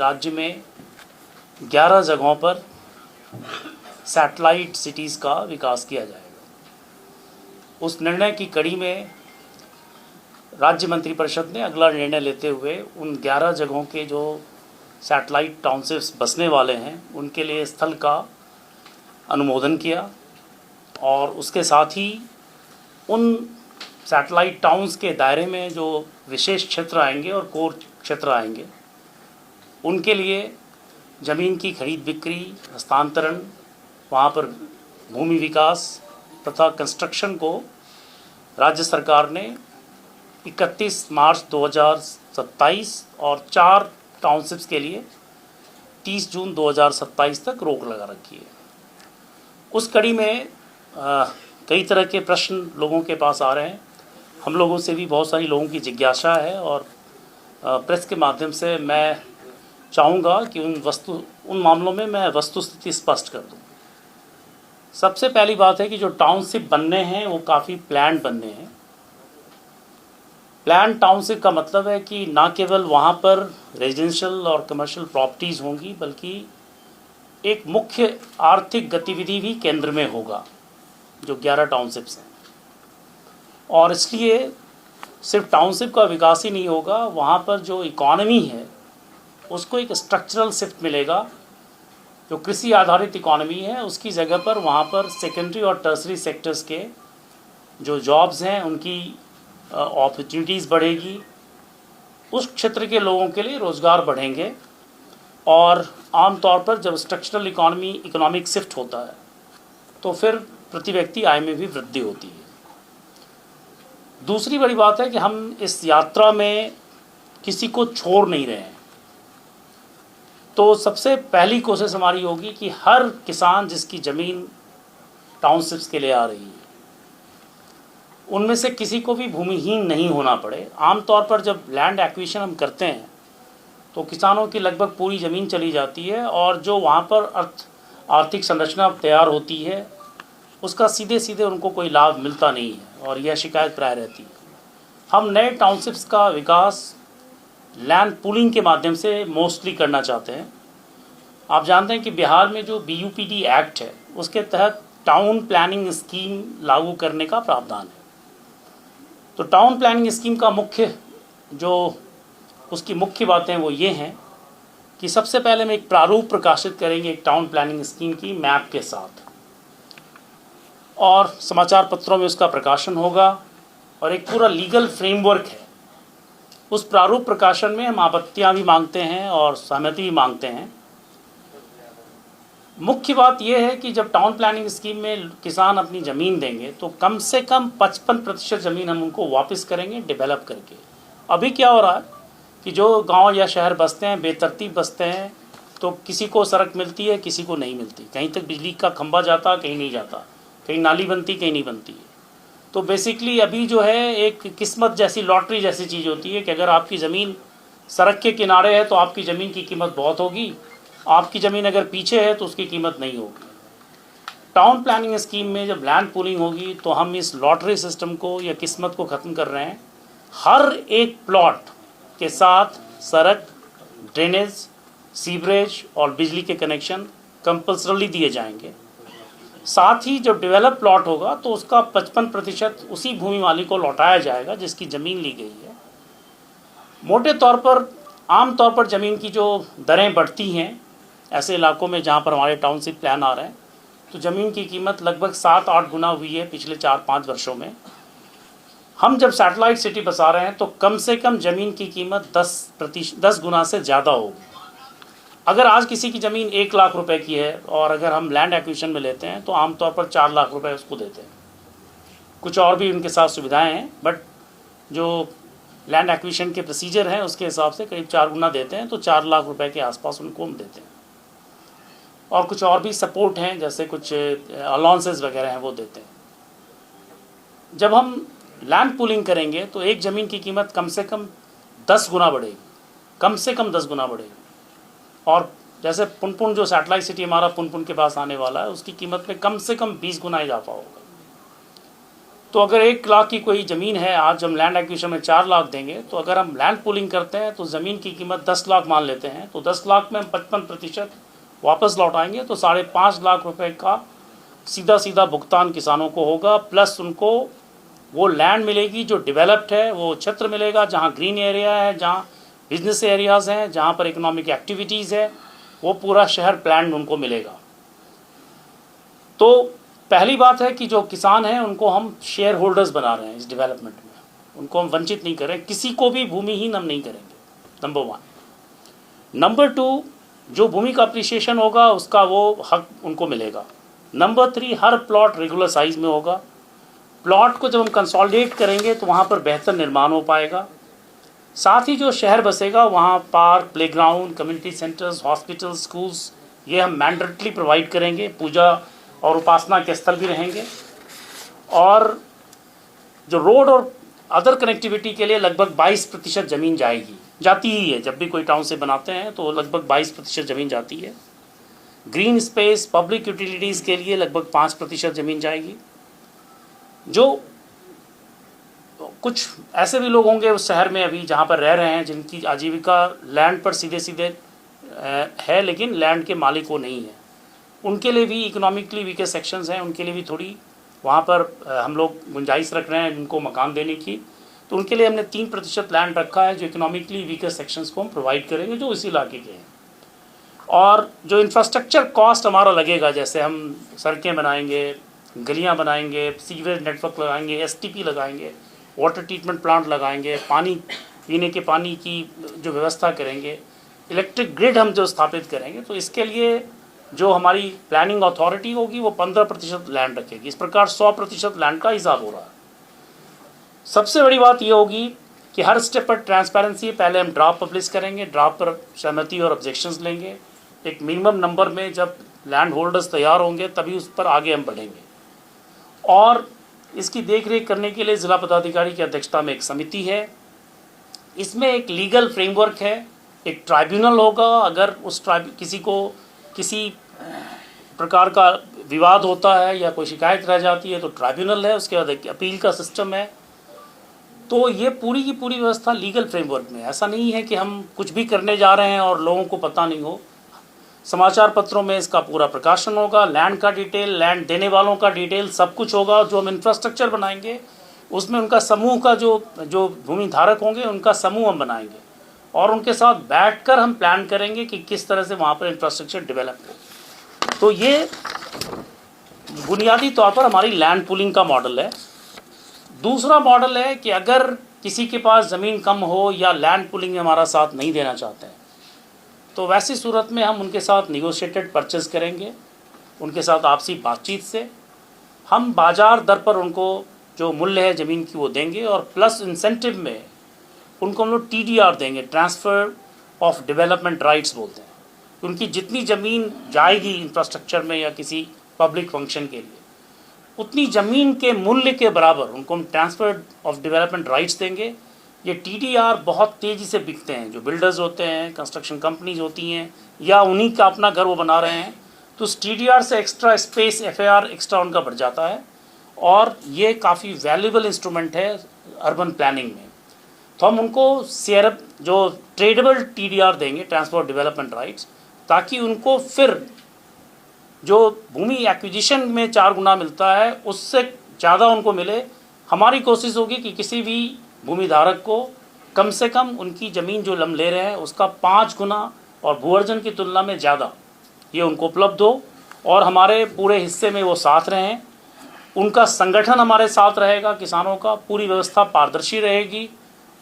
राज्य में 11 जगहों पर सैटेलाइट सिटीज़ का विकास किया जाएगा। उस निर्णय की कड़ी में राज्य मंत्रिपरिषद ने अगला निर्णय लेते हुए उन 11 जगहों के जो सैटेलाइट टाउनशिप्स बसने वाले हैं उनके लिए स्थल का अनुमोदन किया और उसके साथ ही उन सैटेलाइट टाउन्स के दायरे में जो विशेष क्षेत्र आएंगे और कोर क्षेत्र आएंगे उनके लिए ज़मीन की खरीद बिक्री, हस्तांतरण, वहाँ पर भूमि विकास तथा कंस्ट्रक्शन को राज्य सरकार ने 31 मार्च 2027 और 4 टाउनशिप्स के लिए 30 जून 2027 तक रोक लगा रखी है। उस कड़ी में कई तरह के प्रश्न लोगों के पास आ रहे हैं। हम लोगों से भी बहुत सारी लोगों की जिज्ञासा है और प्रेस के माध्यम से मैं चाहूँगा कि उन मामलों में मैं वस्तुस्थिति स्पष्ट कर दूँ। सबसे पहली बात है कि जो टाउनशिप बनने हैं वो काफ़ी प्लान्ड बनने हैं। प्लान टाउनशिप का मतलब है कि ना केवल वहाँ पर रेजिडेंशियल और कमर्शियल प्रॉपर्टीज़ होंगी बल्कि एक मुख्य आर्थिक गतिविधि भी केंद्र में होगा, जो 11 टाउनशिप्स हैं। और इसलिए सिर्फ टाउनशिप का विकास ही नहीं होगा, वहाँ पर जो इकॉनमी है उसको एक स्ट्रक्चरल शिफ्ट मिलेगा। जो कृषि आधारित इकॉनमी है उसकी जगह पर वहाँ पर सेकेंडरी और टर्सरी सेक्टर्स के जो जॉब्स हैं उनकी अपॉर्चुनिटीज़ बढ़ेगी। उस क्षेत्र के लोगों के लिए रोज़गार बढ़ेंगे और आमतौर पर जब स्ट्रक्चरल इकोनॉमिक शिफ्ट होता है तो फिर प्रति व्यक्ति आय में भी वृद्धि होती है। दूसरी बड़ी बात है कि हम इस यात्रा में किसी को छोड़ नहीं रहे हैं। तो सबसे पहली कोशिश हमारी होगी कि हर किसान जिसकी ज़मीन टाउनशिप्स के लिए आ रही है उनमें से किसी को भी भूमिहीन नहीं होना पड़े। आमतौर पर जब लैंड एक्विजिशन हम करते हैं तो किसानों की लगभग पूरी ज़मीन चली जाती है और जो वहाँ पर आर्थिक संरचना तैयार होती है उसका सीधे सीधे उनको कोई लाभ मिलता नहीं है और यह शिकायत प्राय रहती है। हम नए टाउनशिप्स का विकास लैंड पूलिंग के माध्यम से मोस्टली करना चाहते हैं। आप जानते हैं कि बिहार में जो BUPD एक्ट है उसके तहत टाउन प्लानिंग स्कीम लागू करने का प्रावधान है। तो टाउन प्लानिंग स्कीम का उसकी मुख्य बातें वो ये हैं कि सबसे पहले हम एक प्रारूप प्रकाशित करेंगे एक टाउन प्लानिंग स्कीम की मैप के साथ और समाचार पत्रों में उसका प्रकाशन होगा और एक पूरा लीगल फ्रेमवर्क है। उस प्रारूप प्रकाशन में हम आपत्तियां भी मांगते हैं और सहमति भी मांगते हैं। मुख्य बात यह है कि जब टाउन प्लानिंग स्कीम में किसान अपनी ज़मीन देंगे तो कम से कम 55% ज़मीन हम उनको वापस करेंगे डेवलप करके। अभी क्या हो रहा है कि जो गांव या शहर बसते हैं बेतरतीब बसते हैं, तो किसी को सड़क मिलती है किसी को नहीं मिलती, कहीं तक बिजली का खंभा जाता कहीं नहीं जाता, कहीं नाली बनती कहीं नहीं बनती है। तो बेसिकली अभी जो है एक किस्मत जैसी लॉटरी जैसी चीज़ होती है कि अगर आपकी ज़मीन सड़क के किनारे है तो आपकी ज़मीन की कीमत बहुत होगी, आपकी ज़मीन अगर पीछे है तो उसकी कीमत नहीं होगी। टाउन प्लानिंग स्कीम में जब लैंड पूलिंग होगी तो हम इस लॉटरी सिस्टम को या किस्मत को ख़त्म कर रहे हैं। हर एक प्लॉट के साथ सड़क, ड्रेनेज, सीवरेज और बिजली के कनेक्शन कंपल्सरली दिए जाएंगे। साथ ही जब डेवलप प्लॉट होगा तो उसका 55% उसी भूमि मालिक को लौटाया जाएगा जिसकी ज़मीन ली गई है। मोटे तौर पर आम तौर पर ज़मीन की जो दरें बढ़ती हैं ऐसे इलाकों में जहाँ पर हमारे टाउनशिप प्लान आ रहे हैं तो ज़मीन की कीमत लगभग 7-8 गुना हुई है पिछले 4-5 वर्षों में। हम जब सैटेलाइट सिटी बसा रहे हैं तो कम से कम ज़मीन की कीमत 10 गुना से ज़्यादा होगी। अगर आज किसी की ज़मीन 1 लाख रुपए की है और अगर हम लैंड एक्विजिशन में लेते हैं तो आमतौर पर 4 लाख रुपए उसको देते हैं। कुछ और भी उनके साथ सुविधाएं हैं बट जो लैंड एक्विजिशन के प्रोसीजर हैं उसके हिसाब से करीब 4 गुना देते हैं, तो 4 लाख रुपए के आसपास उनको हम देते हैं। और कुछ और भी सपोर्ट हैं जैसे कुछ अलाउंसेस वगैरह हैं वो देते हैं। जब हम लैंड पूलिंग करेंगे तो एक ज़मीन की कीमत कम से कम 10 गुना बढ़ेगी, कम से कम 10 गुना बढ़ेगी। और जैसे पुनपुन जो सैटेलाइट सिटी हमारा पुनपुन के पास आने वाला है उसकी कीमत में कम से कम 20 गुना इजाफा होगा। तो अगर 1 लाख की कोई ज़मीन है, आज हम लैंड एक्विजिशन में 4 लाख देंगे, तो अगर हम लैंड पूलिंग करते हैं तो ज़मीन की कीमत 10 लाख मान लेते हैं, तो 10 लाख में हम 55% वापस लौटाएंगे, तो 5.5 लाख रुपए का सीधा सीधा भुगतान किसानों को होगा। प्लस उनको वो लैंड मिलेगी जो डेवलप्ड है, वो क्षेत्र मिलेगा जहाँ ग्रीन एरिया है, जहाँ बिजनेस एरियाज़ हैं, जहाँ पर इकोनॉमिक एक्टिविटीज़ है, वो पूरा शहर प्लान उनको मिलेगा। तो पहली बात है कि जो किसान हैं उनको हम शेयर होल्डर्स बना रहे हैं इस डेवलपमेंट में, उनको हम वंचित नहीं करें, किसी को भी भूमिहीन हम नहीं करेंगे, नंबर 1। नंबर 2, जो भूमि का अप्रिसिएशन होगा उसका वो हक उनको मिलेगा। नंबर 3, हर प्लॉट रेगुलर साइज में होगा। प्लॉट को जब हम कंसोलिडेट करेंगे तो वहाँ पर बेहतर निर्माण हो पाएगा। साथ ही जो शहर बसेगा वहाँ park, playground, community centres, hospital, schools, ये हम मैंडेटली प्रोवाइड करेंगे। पूजा और उपासना के स्थल भी रहेंगे। और जो रोड और अदर कनेक्टिविटी के लिए लगभग 22% ज़मीन जाती ही है। जब भी कोई टाउन से बनाते हैं तो लगभग 22% ज़मीन जाती है। ग्रीन स्पेस, पब्लिक यूटिलिटीज़ के लिए लगभग 5% ज़मीन जाएगी। जो कुछ ऐसे भी लोग होंगे उस शहर में अभी जहाँ पर रह रहे हैं जिनकी आजीविका लैंड पर सीधे सीधे है, लेकिन लैंड के मालिक वो नहीं है, उनके लिए भी इकोनॉमिकली वीकर सेक्शंस हैं, उनके लिए भी थोड़ी वहाँ पर हम लोग गुंजाइश रख रहे हैं उनको मकान देने की। तो उनके लिए हमने 3% लैंड रखा है जो इकोनॉमिकली वीकर सेक्शंस को हम प्रोवाइड करेंगे जो इसी इलाके के हैं। और जो इंफ्रास्ट्रक्चर कॉस्ट हमारा लगेगा, जैसे हम सड़कें बनाएंगे, गलियाँ बनाएंगे, सीवरेज नेटवर्क लगाएंगे, STP लगाएंगे, वाटर ट्रीटमेंट प्लांट लगाएंगे, पानी पीने के पानी की जो व्यवस्था करेंगे, इलेक्ट्रिक ग्रिड हम जो स्थापित करेंगे, तो इसके लिए जो हमारी प्लानिंग अथॉरिटी होगी वो 15% लैंड रखेगी। इस प्रकार 100% लैंड का हिसाब हो रहा है। सबसे बड़ी बात ये होगी कि हर स्टेप पर ट्रांसपेरेंसी। पहले हम ड्राफ्ट पब्लिश करेंगे, ड्राफ्ट पर सहमति और ऑब्जेक्शंस लेंगे। एक मिनिमम नंबर में जब लैंड होल्डर्स तैयार होंगे तभी उस पर आगे हम बढ़ेंगे। और इसकी देखरेख करने के लिए जिला पदाधिकारी की अध्यक्षता में एक समिति है। इसमें एक लीगल फ्रेमवर्क है, एक ट्राइब्यूनल होगा। अगर उस किसी प्रकार का विवाद होता है या कोई शिकायत रह जाती है तो ट्राइब्यूनल है, उसके बाद एक अपील का सिस्टम है। तो ये पूरी की पूरी व्यवस्था लीगल फ्रेमवर्क में। ऐसा नहीं है कि हम कुछ भी करने जा रहे हैं और लोगों को पता नहीं हो। समाचार पत्रों में इसका पूरा प्रकाशन होगा, लैंड का डिटेल, लैंड देने वालों का डिटेल, सब कुछ होगा। जो हम इंफ्रास्ट्रक्चर बनाएंगे उसमें उनका समूह का जो भूमि धारक होंगे उनका समूह हम बनाएंगे और उनके साथ बैठकर हम प्लान करेंगे कि किस तरह से वहाँ पर इंफ्रास्ट्रक्चर डेवलप हो। तो ये बुनियादी तौर पर हमारी लैंड पूलिंग का मॉडल है। दूसरा मॉडल है कि अगर किसी के पास ज़मीन कम हो या लैंड पूलिंग में हमारा साथ नहीं देना चाहते हैं तो वैसी सूरत में हम उनके साथ निगोशिएटेड परचेज करेंगे। उनके साथ आपसी बातचीत से हम बाजार दर पर उनको जो मूल्य है ज़मीन की वो देंगे और प्लस इंसेंटिव में उनको हम लोग TDR देंगे, ट्रांसफ़र ऑफ डेवलपमेंट राइट्स बोलते हैं। उनकी जितनी ज़मीन जाएगी इंफ्रास्ट्रक्चर में या किसी पब्लिक फंक्शन के लिए, उतनी ज़मीन के मूल्य के बराबर उनको हम ट्रांसफ़र ऑफ डेवलपमेंट राइट्स देंगे। ये TDR बहुत तेज़ी से बिकते हैं। जो बिल्डर्स होते हैं, कंस्ट्रक्शन कंपनीज होती हैं या उन्हीं का अपना घर वो बना रहे हैं, तो उस TDR से एक्स्ट्रा स्पेस FAR एक्स्ट्रा उनका बढ़ जाता है और ये काफ़ी वैल्यूबल इंस्ट्रूमेंट है अर्बन प्लानिंग में। तो हम उनको शेयर जो ट्रेडेबल TDR देंगे, ट्रांसफर डेवलपमेंट राइट्स, ताकि उनको फिर जो भूमि एक्विजिशन में 4 गुना मिलता है उससे ज़्यादा उनको मिले। हमारी कोशिश होगी कि किसी भी भूमि धारक को कम से कम उनकी ज़मीन जो हम ले रहे हैं उसका 5 गुना और भूअर्जन की तुलना में ज़्यादा ये उनको उपलब्ध हो और हमारे पूरे हिस्से में वो साथ रहें। उनका संगठन हमारे साथ रहेगा, किसानों का पूरी व्यवस्था पारदर्शी रहेगी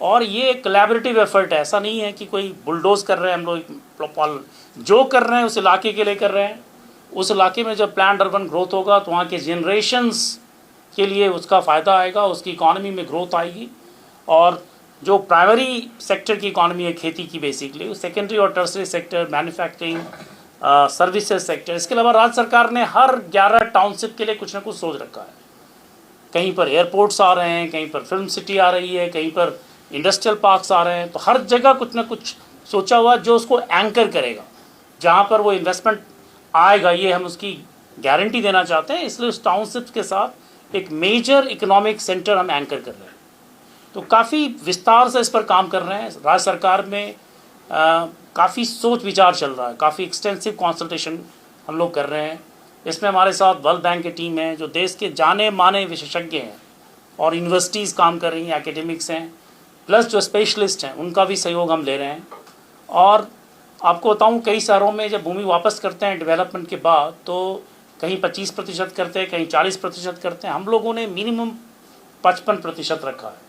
और ये कोलैबोरेटिव एफर्ट है। ऐसा नहीं है कि कोई बुलडोज कर रहे हैं हम लोग, जो कर रहे हैं उस इलाके के लिए कर रहे हैं। उस इलाके में जब प्लान्ड अर्बन ग्रोथ होगा तो वहाँ के जनरेशन्स के लिए उसका फ़ायदा आएगा, उसकी इकॉनमी में ग्रोथ आएगी। और जो प्राइमरी सेक्टर की इकॉनमी है खेती की बेसिकली, सेकेंडरी और tertiary sector, manufacturing, services sector, इसके अलावा राज्य सरकार ने हर 11 टाउनशिप के लिए कुछ ना कुछ सोच रखा है। कहीं पर एयरपोर्ट्स आ रहे हैं, कहीं पर फिल्म सिटी आ रही है, कहीं पर इंडस्ट्रियल पार्क्स आ रहे हैं। तो हर जगह कुछ ना कुछ सोचा हुआ जो उसको एंकर करेगा, जहाँ पर वो इन्वेस्टमेंट आएगा, ये हम उसकी गारंटी देना चाहते हैं। इसलिए उस टाउनशिप के साथ एक मेजर इकोनॉमिक सेंटर हम एंकर कर रहे हैं। तो काफ़ी विस्तार से इस पर काम कर रहे हैं। राज्य सरकार में काफ़ी सोच विचार चल रहा है, काफ़ी एक्सटेंसिव कंसल्टेशन हम लोग कर रहे हैं। इसमें हमारे साथ वर्ल्ड बैंक की टीम है, जो देश के जाने माने विशेषज्ञ हैं, और यूनिवर्सिटीज़ काम कर रही हैं, एकेडमिक्स हैं, प्लस जो स्पेशलिस्ट हैं उनका भी सहयोग हम ले रहे हैं। और आपको बताऊं, कई शहरों में जब भूमि वापस करते हैं डेवलपमेंट के बाद, तो कहीं 25% करते हैं, कहीं 40% करते हैं। हम लोगों ने मिनिमम 55% रखा है,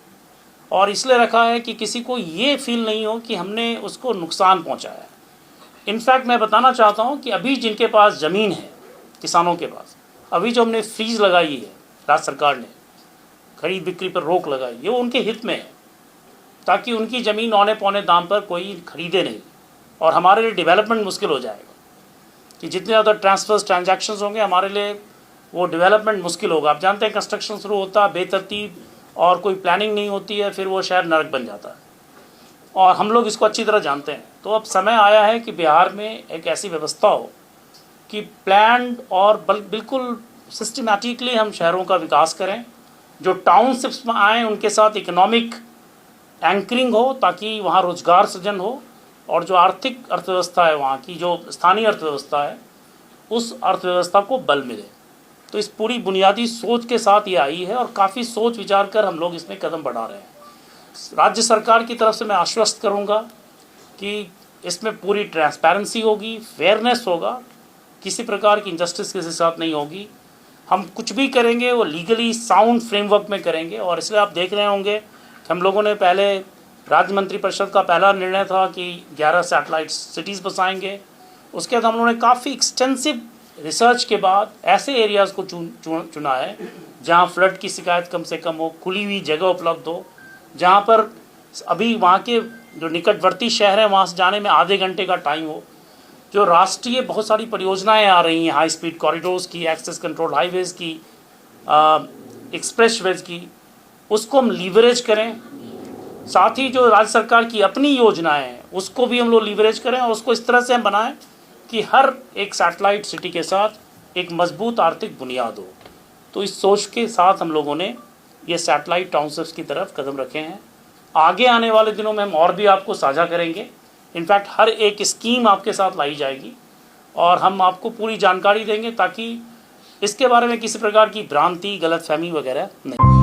और इसलिए रखा है कि किसी को ये फील नहीं हो कि हमने उसको नुकसान पहुंचाया है। इनफैक्ट मैं बताना चाहता हूं कि अभी जिनके पास ज़मीन है, किसानों के पास, अभी जो हमने फ्रीज लगाई है, राज्य सरकार ने खरीद बिक्री पर रोक लगाई, ये उनके हित में है, ताकि उनकी ज़मीन औने पौने दाम पर कोई खरीदे नहीं, और हमारे लिए डेवलपमेंट मुश्किल हो जाएगा कि जितने ज़्यादा ट्रांसफर्स ट्रांजैक्शंस होंगे हमारे लिए वो डेवलपमेंट मुश्किल होगा। आप जानते हैं कंस्ट्रक्शन शुरू होता है बेतरतीब और कोई प्लानिंग नहीं होती है, फिर वो शहर नरक बन जाता है, और हम लोग इसको अच्छी तरह जानते हैं। तो अब समय आया है कि बिहार में एक ऐसी व्यवस्था हो कि प्लान्ड और बिल्कुल सिस्टमैटिकली हम शहरों का विकास करें। जो टाउनशिप्स में आएँ उनके साथ इकोनॉमिक एंकरिंग हो, ताकि वहाँ रोजगार सृजन हो, और जो आर्थिक अर्थव्यवस्था है वहाँ की, जो स्थानीय अर्थव्यवस्था है, उस अर्थव्यवस्था को बल मिले। तो इस पूरी बुनियादी सोच के साथ ये आई है, और काफ़ी सोच विचार कर हम लोग इसमें कदम बढ़ा रहे हैं। राज्य सरकार की तरफ से मैं आश्वस्त करूँगा कि इसमें पूरी ट्रांसपेरेंसी होगी, फेयरनेस होगा, किसी प्रकार की इंजस्टिस किसी साथ नहीं होगी। हम कुछ भी करेंगे वो लीगली साउंड फ्रेमवर्क में करेंगे। और इसलिए आप देख रहे होंगे कि हम लोगों ने पहले राज्य मंत्रिपरिषद का पहला निर्णय था कि 11 सैटेलाइट सिटीज़ बसाएंगे। उसके बाद हम लोगों ने काफ़ी एक्सटेंसिव रिसर्च के बाद ऐसे एरियाज़ को चुना है जहाँ फ्लड की शिकायत कम से कम हो, खुली हुई जगह उपलब्ध हो, जहाँ पर अभी वहाँ के जो निकटवर्ती शहर हैं वहाँ से जाने में आधे घंटे का टाइम हो। जो राष्ट्रीय बहुत सारी परियोजनाएं आ रही हैं, हाई स्पीड कॉरिडोर्स की, एक्सेस कंट्रोल हाईवेज़ की, एक्सप्रेसवेज की, उसको हम लीवरेज करें। साथ ही जो राज्य सरकार की अपनी योजनाएं हैं उसको भी हम लोग लीवरेज करें, और उसको इस तरह से हम बनाएं कि हर एक सैटेलाइट सिटी के साथ एक मजबूत आर्थिक बुनियाद हो। तो इस सोच के साथ हम लोगों ने ये सैटेलाइट टाउनशिप्स की तरफ कदम रखे हैं। आगे आने वाले दिनों में हम और भी आपको साझा करेंगे। इनफैक्ट हर एक स्कीम आपके साथ लाई जाएगी, और हम आपको पूरी जानकारी देंगे, ताकि इसके बारे में किसी प्रकार की भ्रांति, गलतफहमी वगैरह नहीं।